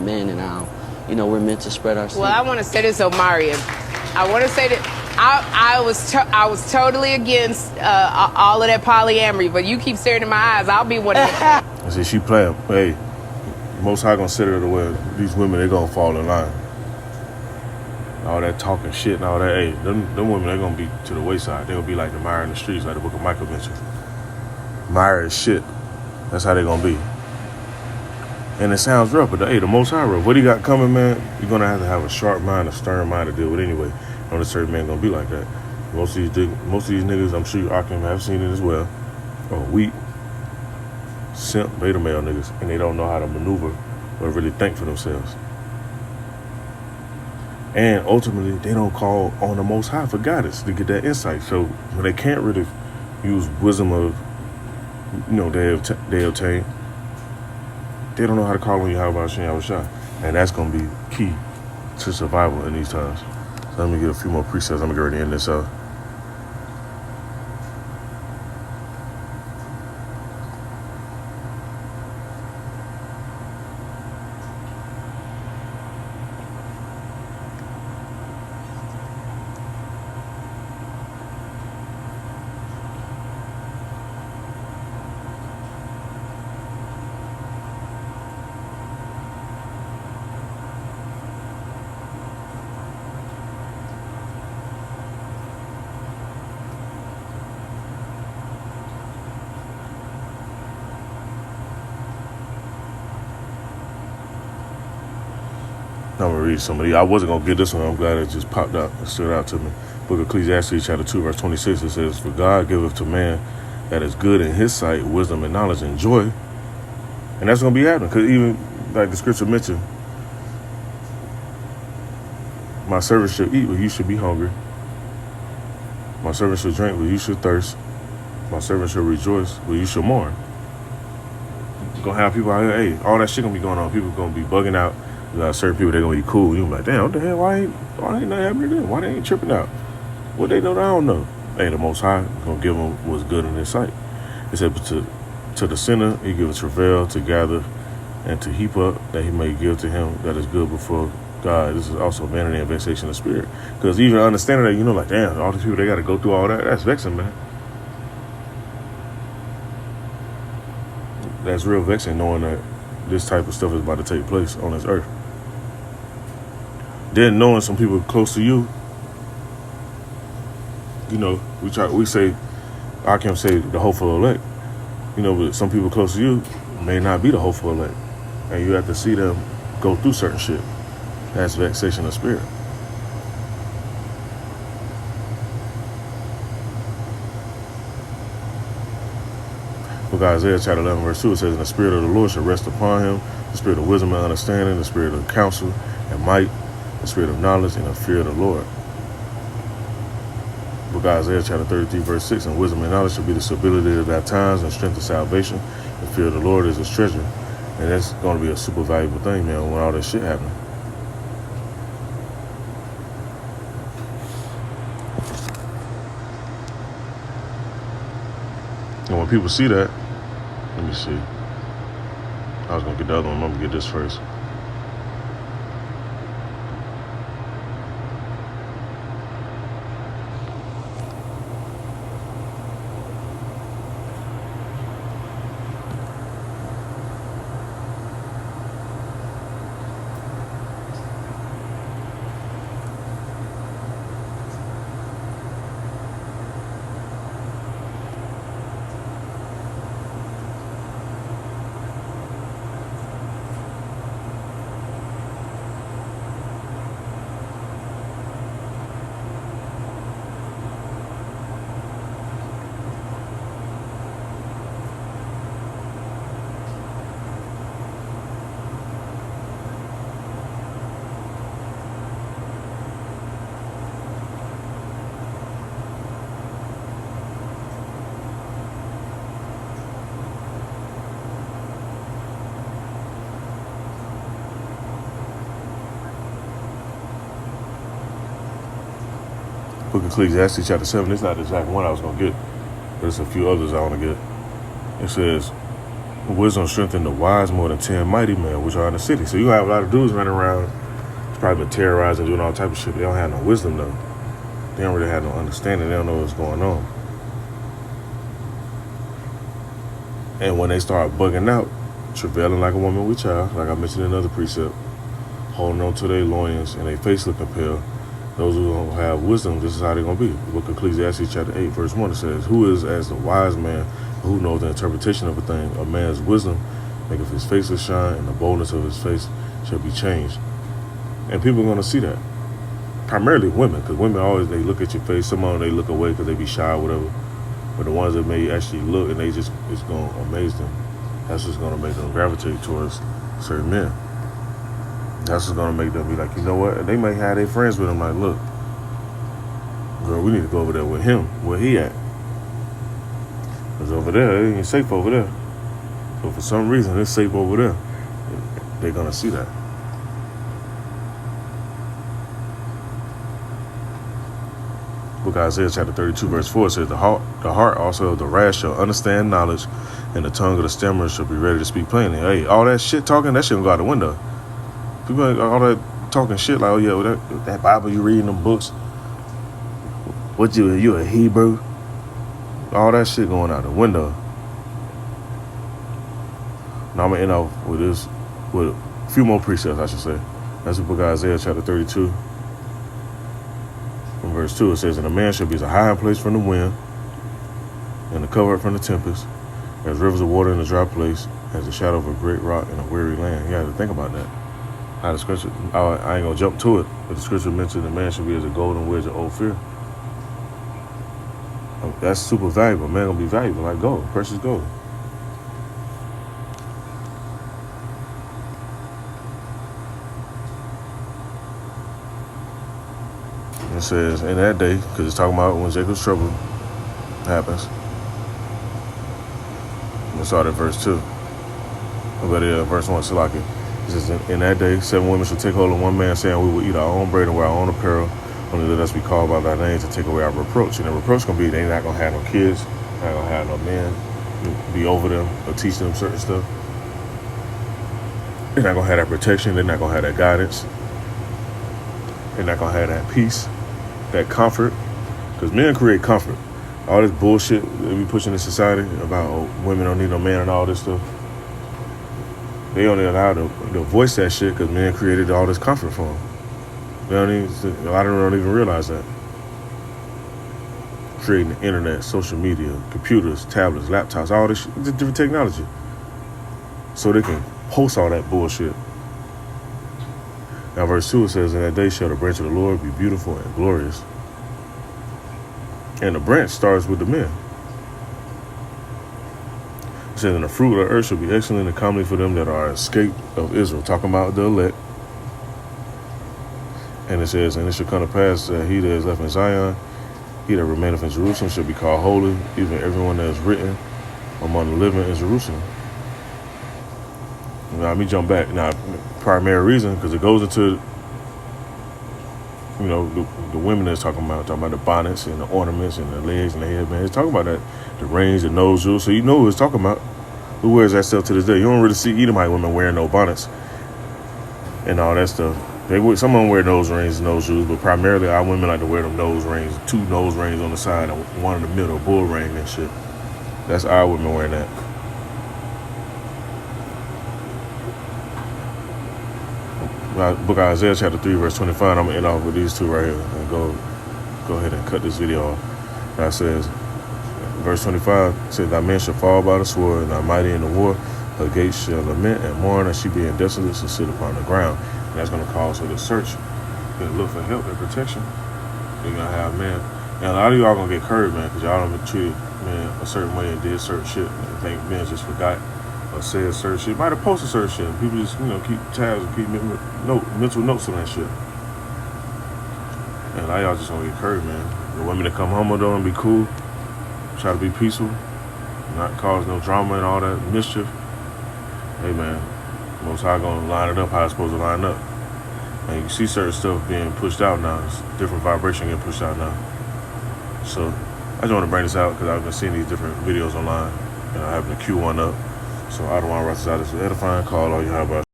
men and how, we're meant to spread our seed. Well, I want to say this, Omarion. I want to say that I was totally against all of that polyamory, but you keep staring in my eyes. I'll be one of them. I said, she playing. Hey, Most High gonna set her to where these women, they gonna fall in line. All that talking shit and all that. Hey, them women, they gonna be to the wayside. They gonna be like the mire in the streets, like the book of Michael mentioned. Mire is shit. That's how they gonna be. And it sounds rough, but the Most High rough. What he got coming, man, you're gonna have a sharp mind, a stern mind to deal with anyway. No necessarily man gonna be like that. Most of these niggas, I'm sure you have seen it as well, are weak, simp, beta male niggas, and they don't know how to maneuver or really think for themselves. And ultimately, they don't call on the Most High for guidance to get that insight. So when they can't really use wisdom of, they obtain, they don't know how to call on Yahweh Shah. And that's going to be key to survival in these times. So let me get a few more precepts. I'm going to go ahead and end this out. I'm going to read some of these. I wasn't going to get this one. I'm glad it just popped out and stood out to me. Book of Ecclesiastes, chapter 2, verse 26, it says, "For God giveth to man that is good in his sight, wisdom and knowledge and joy." And that's going to be happening. Because even, like the scripture mentioned, my servant shall eat, but you should be hungry. My servant shall drink, but you should thirst. My servant shall rejoice, but you shall mourn. You're going to have people out here, hey, all that shit going to be going on. People going to be bugging out. You got certain people, they're going to be cool. You're like, damn, what the hell? Why ain't nothing happening to them? Why they ain't tripping out? What they know that I don't know? Hey, the Most High going to give them what's good in his sight. It said, to the sinner, he giveth travail to gather and to heap up, that he may give to him that is good before God. This is also vanity and vexation of spirit. Because even understanding that, like, damn, all these people, they got to go through all that. That's vexing, man. That's real vexing, knowing that this type of stuff is about to take place on this earth. Then knowing some people close to you, we say, I can't say the hopeful elect, but some people close to you may not be the hopeful elect. And you have to see them go through certain shit. That's vexation of spirit. Book of Isaiah chapter 11 verse 2, it says, "And the spirit of the Lord shall rest upon him, the spirit of wisdom and understanding, the spirit of counsel and might, the spirit of knowledge and the fear of the Lord." Book of Isaiah chapter 33 verse 6, "And wisdom and knowledge shall be the stability of thy times and strength of salvation. The fear of the Lord is his treasure." And that's going to be a super valuable thing, man, when all this shit happens. And when people see that, let me see. I was going to get the other one. I'm going to get this first. Book of Ecclesiastes chapter 7. It's not the exact one I was going to get, but it's a few others I want to get. It says, wisdom strengthened the wise more than 10 mighty men which are in the city. So you have a lot of dudes running around, probably been terrorizing, doing all type of shit. They don't have no wisdom though. They don't really have no understanding. They don't know what's going on. And when they start bugging out, travailing like a woman with child, like I mentioned in another precept, holding on to their loins and their face looking pale, those who don't have wisdom, this is how they're going to be. The book of Ecclesiastes chapter 8, verse 1, it says, who is as the wise man who knows the interpretation of a thing? A man's wisdom maketh his face to shine, and the boldness of his face shall be changed. And people are going to see that. Primarily women, because women always, they look at your face. Some of them, they look away because they be shy or whatever. But the ones that may actually look and they just, it's going to amaze them. That's what's going to make them gravitate towards certain men. That's what's going to make them be like, you know what? And they may have their friends with them like, look, girl, we need to go over there with him. Where he at? Because over there, it ain't safe over there. So for some reason, it's safe over there. They're going to see that. Book of Isaiah chapter 32 verse 4 says, the heart also of the rash shall understand knowledge, and the tongue of the stammerer shall be ready to speak plainly. Hey, all that shit talking, that shit will go out the window. People all that talking shit like, oh yeah, well, that Bible you reading, them books, what you a Hebrew? All that shit going out the window. Now I'm gonna end off with this, with a few more precepts, I should say. That's the book of Isaiah chapter 32. In verse 2, it says, and a man shall be as a hiding place from the wind, and a covert from the tempest, as rivers of water in a dry place, as the shadow of a great rock in a weary land. You have to think about that. How the scripture, I ain't gonna jump to it, but the scripture mentioned a man should be as a golden wedge of Ophir. That's super valuable. Man gonna be valuable like gold, precious gold. It says, in that day, because it's talking about when Jacob's trouble happens. Let's start at verse 2. Verse 1, Salaki. It says, in that day, 7 women shall take hold of one man, saying, we will eat our own bread and wear our own apparel. Only let us be called by thy name to take away our reproach. And the reproach going to be, they not going to have no kids, not going to have no men, be over them or teach them certain stuff. They're not going to have that protection. They're not going to have that guidance. They're not going to have that peace, that comfort. Because men create comfort. All this bullshit that we pushing in society about women don't need no man and all this stuff. They only allowed to voice that shit because men created all this comfort for them. A lot of them don't even realize that. Creating the internet, social media, computers, tablets, laptops, all this shit, different technology. So they can post all that bullshit. Now verse 2 it says, in that day shall the branch of the Lord be beautiful and glorious. And the branch starts with the men. It says, and the fruit of the earth shall be excellent and comely for them that are escaped of Israel. Talking about the elect. And it says, and it shall come to pass that he that is left in Zion, he that remaineth in Jerusalem shall be called holy, even everyone that is written among the living in Jerusalem. Now, let me jump back. Now, primary reason, because it goes into, you know, the women that's talking about the bonnets and the ornaments and the legs and the headbands. It's talking about that, the rings, the nose jewels. So you know who it's talking about. Who wears that stuff to this day? You don't really see Edomite women wearing no bonnets and all that stuff. Some of them wear nose rings and nose jewels, but primarily our women like to wear them nose rings, 2 nose rings on the side and one in the middle, bull ring and shit. That's our women wearing that. Book of Isaiah chapter 3 verse 25. I'm gonna end off with these 2 right here and go ahead and cut this video off. Now it says, verse 25 says, thy men shall fall by the sword, and thy mighty in the war, her gates shall lament and mourn, and she being desolate shall sit upon the ground. And that's gonna cause her to search and look for help and protection. You're gonna have men. Now a lot of y'all gonna get curved, man, because y'all don't treated men a certain way and did certain shit. And I think men just forgot or said certain shit. Might have posted certain shit. People just, keep tabs and keep mental notes on that shit. And a lot of y'all just gonna get curved, man. The women that come home though and be cool, try to be peaceful, not cause no drama and all that mischief. Hey, man, Most High gonna line it up how it's supposed to line up. And you see certain stuff being pushed out now. It's different vibration getting pushed out now. So I just want to bring this out because I've been seeing these different videos online. I happen to queue one up. So I don't want to write this out. It's an edifying call. All you have about